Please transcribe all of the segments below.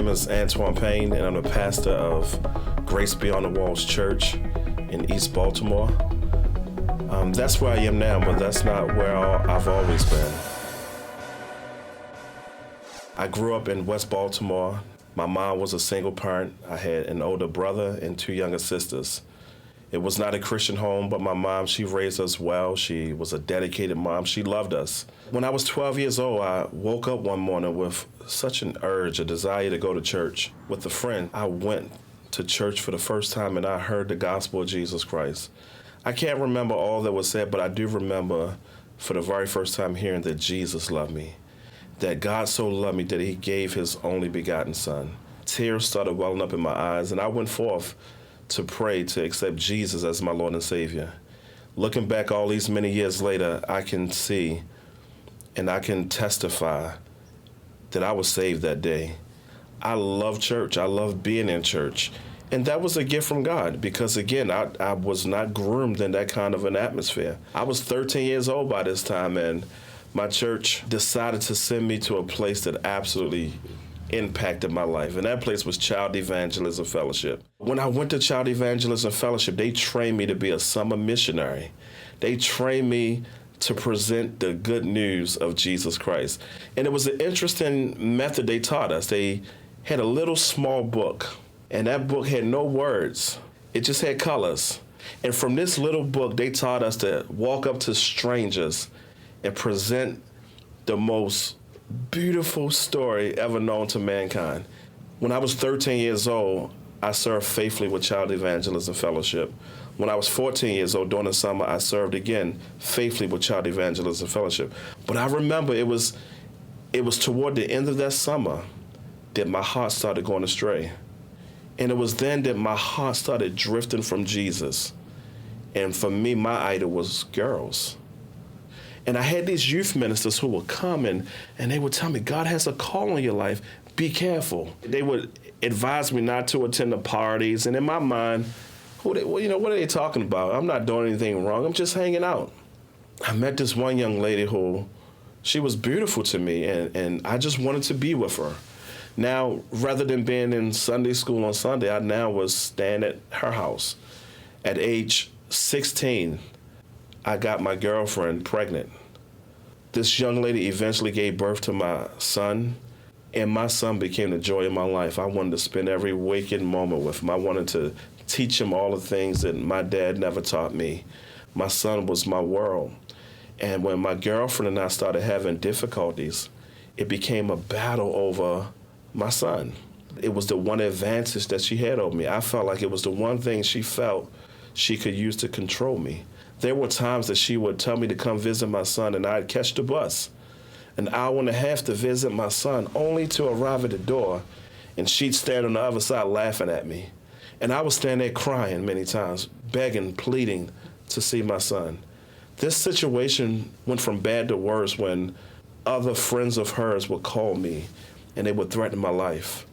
name is Antione Payne, and I'm the pastor of Grace Beyond the Walls Church in East Baltimore. That's where I am now, but that's not where I've always been. I grew up in West Baltimore. My mom was a single parent. I had an older brother and two younger sisters. It was not a Christian home, but my mom, she raised us well. She was a dedicated mom. She loved us. When I was 12 years old, I woke up one morning with such an urge, a desire to go to church. With a friend, I went to church for the first time and I heard the gospel of Jesus Christ. I can't remember all that was said, but I do remember for the very first time hearing that Jesus loved me, that God so loved me that he gave his only begotten son. Tears started welling up in my eyes, and I went forth to pray to accept Jesus as my Lord and Savior. Looking back all these many years later, I can see and I can testify that I was saved that day. I love church. I love being in church. And that was a gift from God because, again, I was not groomed in that kind of an atmosphere. I was 13 years old by this time, and my church decided to send me to a place that absolutely impacted my life, and that place was Child Evangelism Fellowship. When I went to Child Evangelism Fellowship, they trained me to be a summer missionary. They trained me to present the good news of Jesus Christ. And it was an interesting method they taught us. They had a little small book, and that book had no words. It just had colors. And from this little book, they taught us to walk up to strangers and present the most beautiful story ever known to mankind. When I was 13 years old, I served faithfully with Child Evangelism Fellowship. When I was 14 years old, during the summer, I served again faithfully with Child Evangelism Fellowship. But I remember it was toward the end of that summer that my heart started going astray. And it was then that my heart started drifting from Jesus. And for me, my idol was girls. And I had these youth ministers who would come and they would tell me, God has a call on your life. Be careful. They would advise me not to attend the parties. And in my mind, what are they talking about? I'm not doing anything wrong. I'm just hanging out. I met this one young lady who, she was beautiful to me, and I just wanted to be with her. Now, rather than being in Sunday school on Sunday, I now was staying at her house. At age 16, I got my girlfriend pregnant. This young lady eventually gave birth to my son, and my son became the joy of my life. I wanted to spend every waking moment with him. I wanted to teach him all the things that my dad never taught me. My son was my world. And when my girlfriend and I started having difficulties, it became a battle over my son. It was the one advantage that she had over me. I felt like it was the one thing she felt she could use to control me. There were times that she would tell me to come visit my son, and I'd catch the bus, an hour and a half to visit my son, only to arrive at the door, and she'd stand on the other side laughing at me. And I would stand there crying many times, begging, pleading to see my son. This situation went from bad to worse when other friends of hers would call me, and they would threaten my life.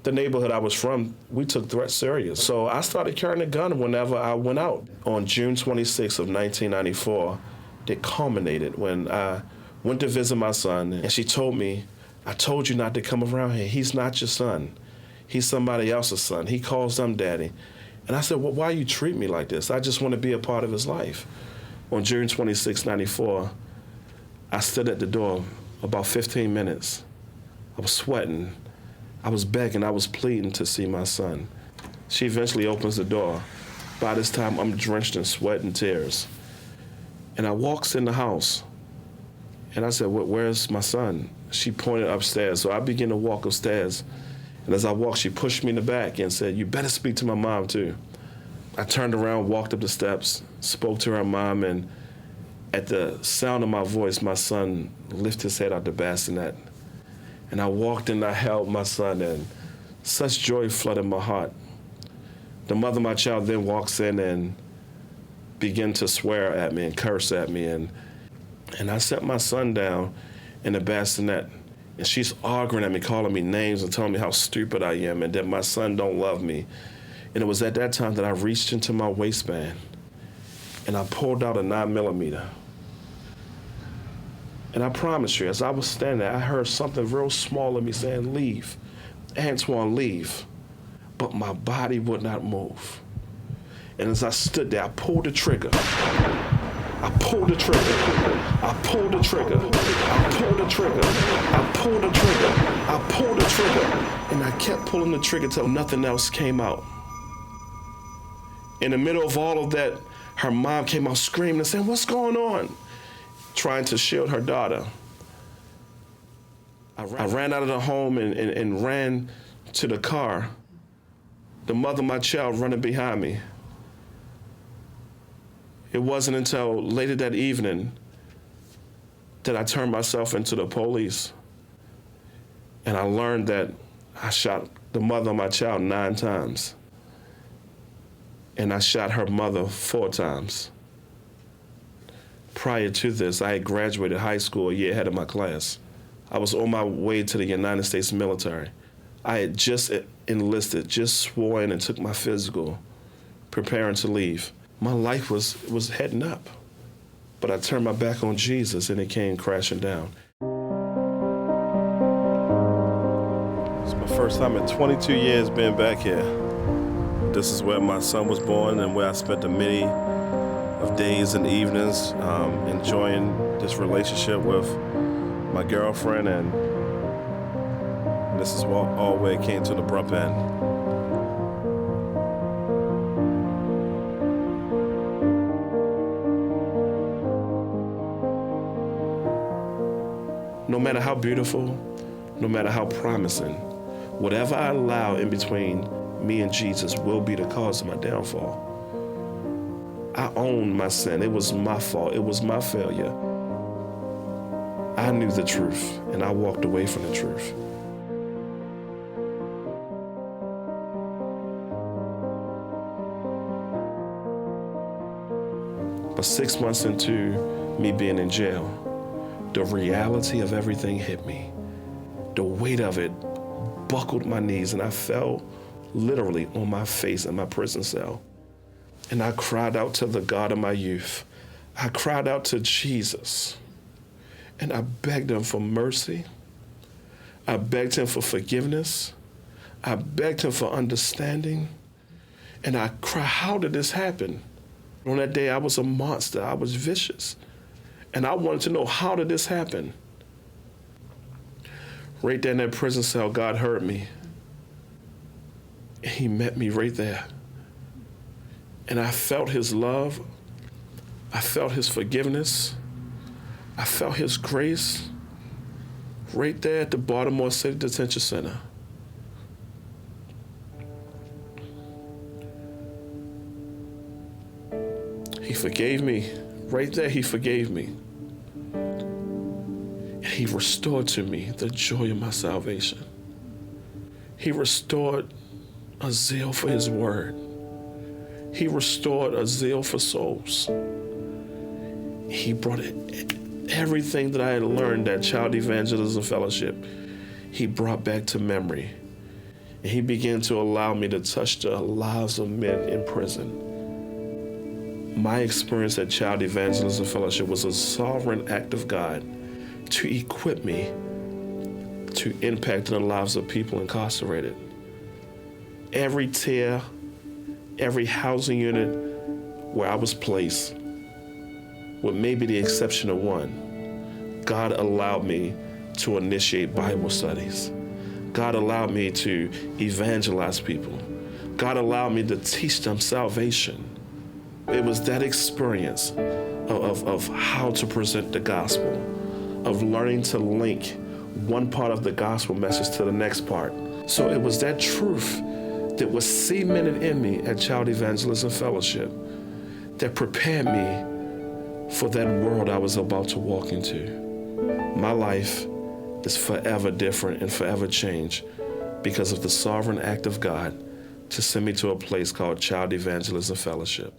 The neighborhood I was from, we took threats serious. So I started carrying a gun whenever I went out. On June 26th of 1994, it culminated when I went to visit my son, and she told me, I told you not to come around here. He's not your son. He's somebody else's son. He calls them daddy. And I said, well, why you treat me like this? I just want to be a part of his life. On June 26, 94, I stood at the door about 15 minutes. I was sweating. I was begging, I was pleading to see my son. She eventually opens the door. By this time, I'm drenched in sweat and tears. And I walks in the house, and I said, where's my son? She pointed upstairs, so I began to walk upstairs. And as I walked, she pushed me in the back and said, you better speak to my mom too. I turned around, walked up the steps, spoke to her mom, and at the sound of my voice, my son lifted his head out the bassinet. And I walked and I held my son, and such joy flooded my heart. The mother of my child then walks in and began to swear at me and curse at me. And I set my son down in the bassinet, and she's arguing at me, calling me names and telling me how stupid I am and that my son don't love me. And it was at that time that I reached into my waistband and I pulled out a 9mm. And I promise you, as I was standing there, I heard something real small of me saying, leave. Antoine, leave. But my body would not move. And as I stood there, I pulled the trigger. I pulled the trigger. I pulled the trigger. I pulled the trigger. I pulled the trigger. I pulled the trigger. And I kept pulling the trigger till nothing else came out. In the middle of all of that, her mom came out screaming and saying, "What's going on?" Trying to shield her daughter. I ran out of the home and ran to the car. The mother of my child running behind me. It wasn't until later that evening that I turned myself into the police. And I learned that I shot the mother of my child 9 times. And I shot her mother 4 times. Prior to this, I had graduated high school a year ahead of my class. I was on my way to the United States military. I had just enlisted, just swore in and took my physical, preparing to leave. My life was heading up. But I turned my back on Jesus and it came crashing down. It's my first time in 22 years being back here. This is where my son was born and where I spent the many of days and evenings enjoying this relationship with my girlfriend, and this is all where it came to an abrupt end. No matter how beautiful, no matter how promising, whatever I allow in between me and Jesus will be the cause of my downfall. I owned my sin. It was my fault. It was my failure. I knew the truth, and I walked away from the truth. But 6 months into me being in jail, the reality of everything hit me. The weight of it buckled my knees, and I fell literally on my face in my prison cell. And I cried out to the God of my youth. I cried out to Jesus. And I begged him for mercy. I begged him for forgiveness. I begged him for understanding. And I cried, how did this happen? On that day, I was a monster. I was vicious. And I wanted to know, how did this happen? Right there in that prison cell, God heard me. He met me right there. And I felt his love. I felt his forgiveness. I felt his grace right there at the Baltimore City Detention Center. He forgave me. Right there, he forgave me. And he restored to me the joy of my salvation. He restored a zeal for his word. He restored a zeal for souls. He brought everything that I had learned at Child Evangelism Fellowship. He brought back to memory. And he began to allow me to touch the lives of men in prison. My experience at Child Evangelism Fellowship was a sovereign act of God to equip me to impact the lives of people incarcerated. Every tier, every housing unit where I was placed, with maybe the exception of one, God allowed me to initiate Bible studies. God allowed me to evangelize people. God allowed me to teach them salvation. It was that experience of how to present the gospel, of learning to link one part of the gospel message to the next part. So it was that truth that was cemented in me at Child Evangelism Fellowship that prepared me for that world I was about to walk into. My life is forever different and forever changed because of the sovereign act of God to send me to a place called Child Evangelism Fellowship.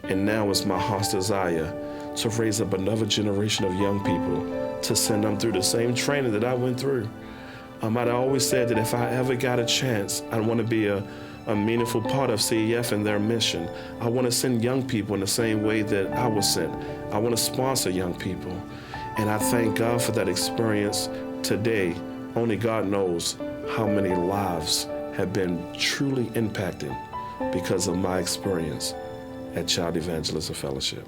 And now it's my heart's desire to raise up another generation of young people, to send them through the same training that I went through. I'd always said that if I ever got a chance, I'd want to be a meaningful part of CEF and their mission. I want to send young people in the same way that I was sent. I want to sponsor young people. And I thank God for that experience today Only God knows how many lives have been truly impacted because of my experience at Child Evangelism Fellowship.